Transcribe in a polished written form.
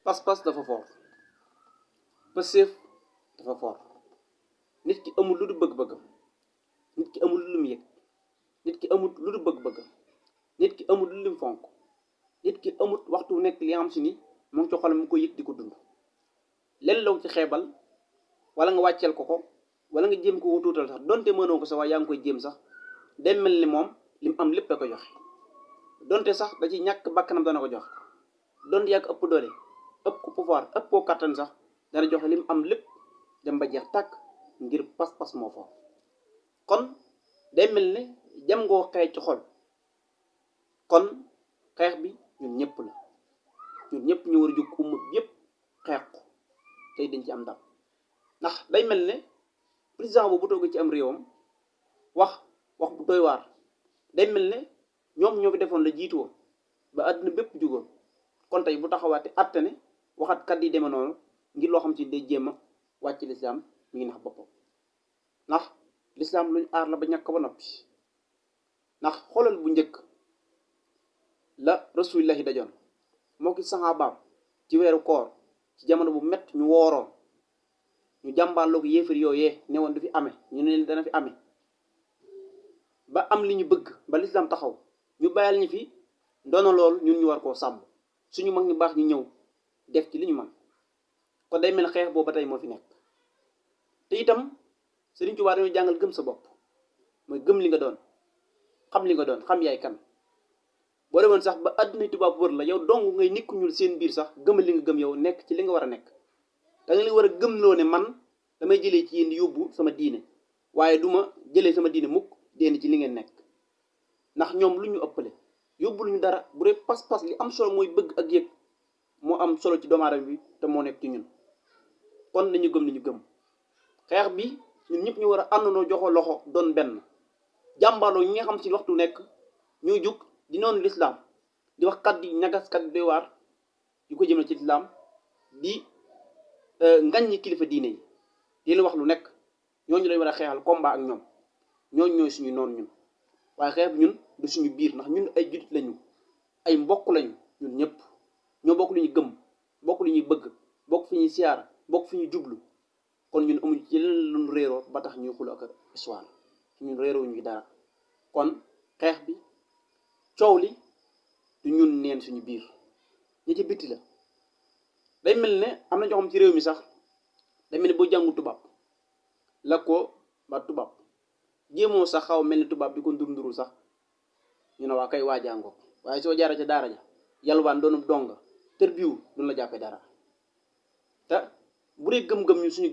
pas-pas dafa fort pëseef dafa fort nit ki amul lu du bëgg-bëggam nit ki amul lu mu yëg nit ki amul lu du bëgg-bëggam nit ki amul lu mu fonk nit ki amul waxtu nekk li nga xam si ni mu ngi ci xolam mu ko yëg di ko dund len law ci xeebal wala nga wàcceel ko wala nga jéem ko tuutal sax donte mënoo ko sax waaye yaa ngi koy jéem sax day mel ni moom li mu am lépp da ko joxe donte sax da ci ñàkk bakkanam dana ko jox donte yaa ko ëpp doole ëpp ko pouvoir ëpp koo kattan sax dana joxe li mu am lépp dem ba jeex tàkk ngir pas-pas moo foofu kon day mel ne jam ngoo xeex ci xol kon xeex bi ñun ñëpp la ñun ñëpp ñu war a jóg umma yëpp xeex ko tey dañ ci am ndam ndax day mel ne président boobu bu toogee ci am réewam wax bu doy waar day mel ne ñoom ñoo fi defoon la jiitu woon ba àdduna bépp jugoon kon tey bu taxawaate atte ne waxat kat yi demee noonu ngir loo xam ci day jéem a wàcc lislaam mi ngi nax boppam ndax lislaam luñ aar la ba ñàkk ba noppi ndax xoolal bu njëkk la rasulillahi dajoon moo ki saxaabaam ci weeru koor ci jamono bu mett ñu wooroon ñu jàmbaarloo ko yéefar yooyee ne woon du fi amee ñu ne leen dana fi amee ba am li ñu bëgg ba lislaam taxaw ñu bàyyal ñu fi ndono lool ñun ñu war koo sàmm suñu mag ñu baax ñu ñëw def ci li ñu man kon day mel xeex boobu ba tey moo fi nekk te itam Sëriñ Tuubaa dañoo jàngal gëm sa bopp mooy gëm li nga doon xam yaay kan boo demoon sax ba àdduna tubaab wër la yow dong ngay nikku ñul seen biir sax gëmal li nga gëm yow nekk ci li nga war a nekk da nga li war a gëmloo ne man damay jëlee ci yéen di yóbbu sama diine waaye duma jëlee sama diine mukk déen ci li ngeen nekk ndax ñoom lu ñu ëppale yóbbu lu ñu dara bu dee pas-pas li am solo mooy bëgg ak yëg moo am solo ci doomu aadama bi te moo nekk ci ñun kon nañu gëm li ñu gëm xeex bi ñun ñëpp ñu war a àndandoo joxo loxo doon benn jàmbaloo ñi nga xam ci waxtu nekk ñuy jug di noonu lislaam di wax kat yi ñagas kat doy waar yu ko jëmale ci lislaam di ngaññi kilifa diine yi di leen wax lu nekk ñooñu lañ war a xeexal combat ak ñoom ñooñu ñooy suñu noonu ñun waaye xeex bi ñun du suñu biir ndax ñun ay julit lañu ay mbokk lañu ñun ñëpp ñoo bokk lu ñu gëm bokk lu ñuy bëgg bokk fi ñuy siyaara bokk fi ñuy jublu kon ñun amuñu ci leneen lu réeroo ba tax ñuy xul ak histoire ñun réeroo ñu dara kon xeex bi coow li du ñun neen suñu biir ñi ci bitti la day mel ne am na ñoo xam ci réew mi sax day mel ne boo jàngu tubaab la ko ba tubaab jéemoo sax xaw mel ni tubaab bi ko ndurul sax ñu ne waa kay waa jàngoo waaye soo jaara ca daara ja yalwaan doonu donga tër biwu duñu la jàppee dara te bu dee gëm-gëm ñu suñu